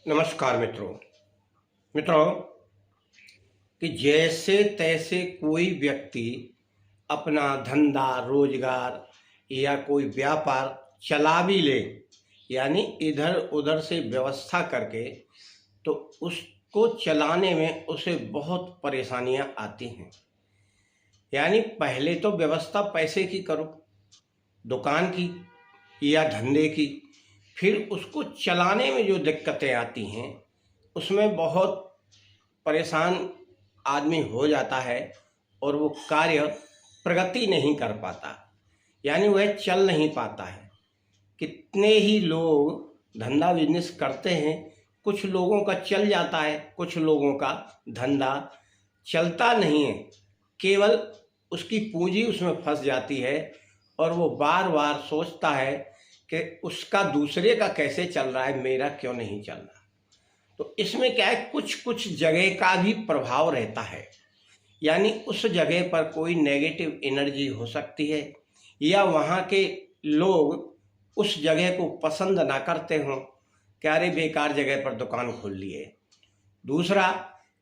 नमस्कार मित्रों कि जैसे तैसे कोई व्यक्ति अपना धंधा रोजगार या कोई व्यापार चला भी ले, यानी इधर उधर से व्यवस्था करके, तो उसको चलाने में उसे बहुत परेशानियां आती हैं। यानी पहले तो व्यवस्था पैसे की करो, दुकान की या धंधे की, फिर उसको चलाने में जो दिक्कतें आती हैं उसमें बहुत परेशान आदमी हो जाता है और वो कार्य प्रगति नहीं कर पाता, यानी वह चल नहीं पाता है। कितने ही लोग धंधा बिजनेस करते हैं, कुछ लोगों का चल जाता है, कुछ लोगों का धंधा चलता नहीं है, केवल उसकी पूंजी उसमें फंस जाती है और वो बार बार सोचता है कि उसका दूसरे का कैसे चल रहा है, मेरा क्यों नहीं चल रहा। तो इसमें क्या है, कुछ कुछ जगह का भी प्रभाव रहता है, यानी उस जगह पर कोई नेगेटिव एनर्जी हो सकती है या वहाँ के लोग उस जगह को पसंद ना करते हों कि अरे बेकार जगह पर दुकान खोल लिए। दूसरा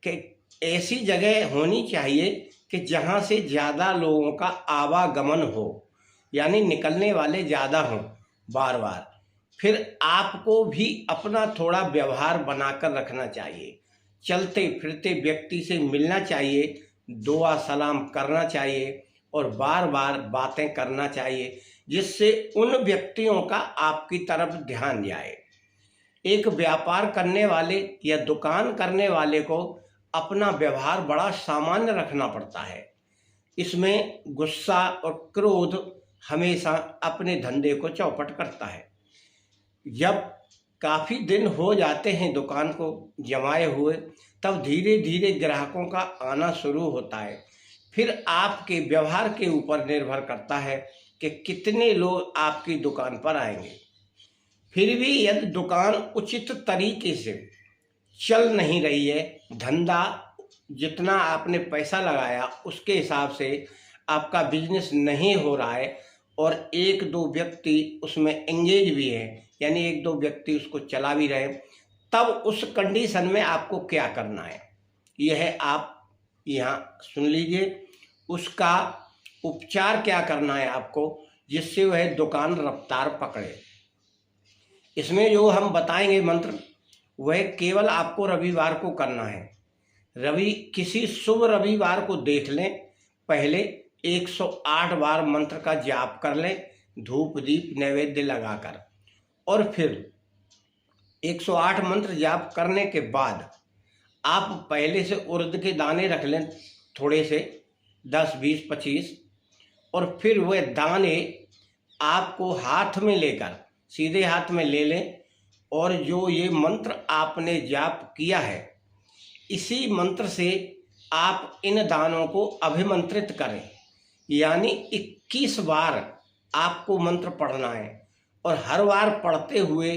कि ऐसी जगह होनी चाहिए कि जहाँ से ज़्यादा लोगों का आवागमन हो, यानी निकलने वाले ज़्यादा हों बार बार। फिर आपको भी अपना थोड़ा व्यवहार बनाकर रखना चाहिए, चलते फिरते व्यक्ति से मिलना चाहिए, दुआ सलाम करना चाहिए और बार बार बातें करना चाहिए, जिससे उन व्यक्तियों का आपकी तरफ ध्यान जाए। एक व्यापार करने वाले या दुकान करने वाले को अपना व्यवहार बड़ा सामान्य रखना पड़ता है। इसमें गुस्सा और क्रोध हमेशा अपने धंधे को चौपट करता है। जब काफ़ी दिन हो जाते हैं दुकान को जमाए हुए, तब धीरे धीरे ग्राहकों का आना शुरू होता है। फिर आपके व्यवहार के ऊपर निर्भर करता है कि कितने लोग आपकी दुकान पर आएंगे। फिर भी यदि दुकान उचित तरीके से चल नहीं रही है, धंधा जितना आपने पैसा लगाया उसके हिसाब से आपका बिजनेस नहीं हो रहा है और एक दो व्यक्ति उसमें एंगेज भी हैं, यानी एक दो व्यक्ति उसको चला भी रहे, तब उस कंडीशन में आपको क्या करना है यह आप यहाँ सुन लीजिए। उसका उपचार क्या करना है आपको, जिससे वह दुकान रफ्तार पकड़े। इसमें जो हम बताएंगे मंत्र, वह केवल आपको रविवार को करना है। किसी शुभ रविवार को देख लें, पहले 108 बार मंत्र का जाप कर लें धूप दीप नैवेद्य लगाकर, और फिर 108 मंत्र जाप करने के बाद आप पहले से उड़द के दाने रख लें, थोड़े से 10 20 25, और फिर वह दाने आपको हाथ में लेकर सीधे हाथ में ले लें और जो ये मंत्र आपने जाप किया है, इसी मंत्र से आप इन दानों को अभिमंत्रित करें, यानी 21 बार आपको मंत्र पढ़ना है और हर बार पढ़ते हुए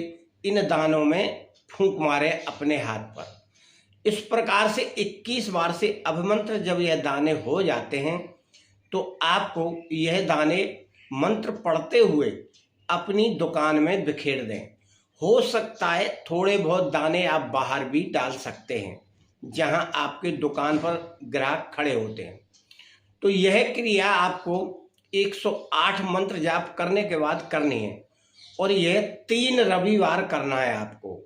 इन दानों में फूंक मारे अपने हाथ पर। इस प्रकार से 21 बार से अभिमंत्र जब यह दाने हो जाते हैं तो आपको यह दाने मंत्र पढ़ते हुए अपनी दुकान में बिखेर दें। हो सकता है थोड़े बहुत दाने आप बाहर भी डाल सकते हैं जहां आपके दुकान पर ग्राहक खड़े होते हैं। तो यह क्रिया आपको 108 मंत्र जाप करने के बाद करनी है और यह 3 रविवार करना है आपको,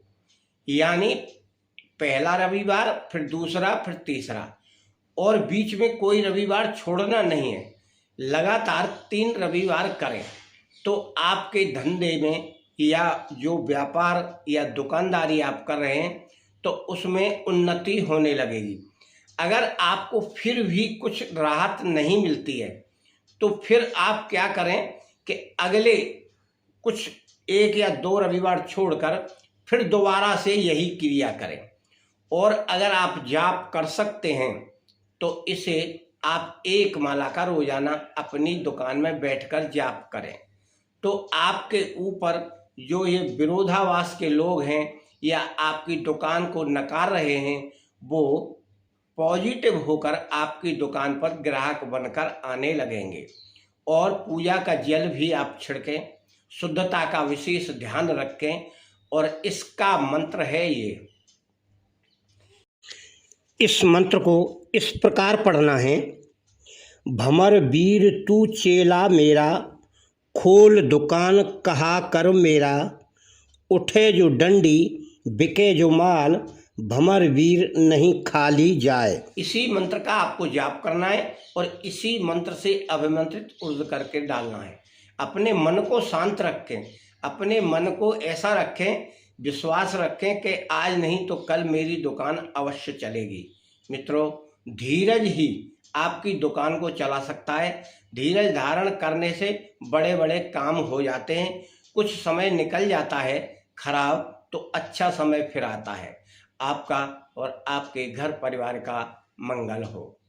यानी पहला रविवार, फिर दूसरा, फिर तीसरा, और बीच में कोई रविवार छोड़ना नहीं है। लगातार 3 रविवार करें तो आपके धंधे में या जो व्यापार या दुकानदारी आप कर रहे हैं तो उसमें उन्नति होने लगेगी। अगर आपको फिर भी कुछ राहत नहीं मिलती है तो फिर आप क्या करें कि अगले कुछ 1 या 2 रविवार छोड़कर फिर दोबारा से यही क्रिया करें। और अगर आप जाप कर सकते हैं तो इसे आप 1 माला का रोजाना अपनी दुकान में बैठकर जाप करें, तो आपके ऊपर जो ये विरोधाभास के लोग हैं या आपकी दुकान को नकार रहे हैं, वो पॉजिटिव होकर आपकी दुकान पर ग्राहक बनकर आने लगेंगे। और पूजा का जल भी आप छिड़कें, शुद्धता का विशेष ध्यान रखें और इसका मंत्र है ये। इस मंत्र को इस प्रकार पढ़ना है। भमर वीर तू चेला मेरा, खोल दुकान कहा कर मेरा, उठे जो डंडी बिके जो माल, भमर वीर नहीं खाली जाए। इसी मंत्र का आपको जाप करना है और इसी मंत्र से अभिमंत्रित उर्द करके डालना है। अपने मन को शांत रखें, अपने मन को ऐसा रखें, विश्वास रखें कि आज नहीं तो कल मेरी दुकान अवश्य चलेगी। मित्रों, धीरज ही आपकी दुकान को चला सकता है। धीरज धारण करने से बड़े बड़े काम हो जाते हैं। कुछ समय निकल जाता है खराब, तो अच्छा समय फिर आता है। आपका और आपके घर परिवार का मंगल हो।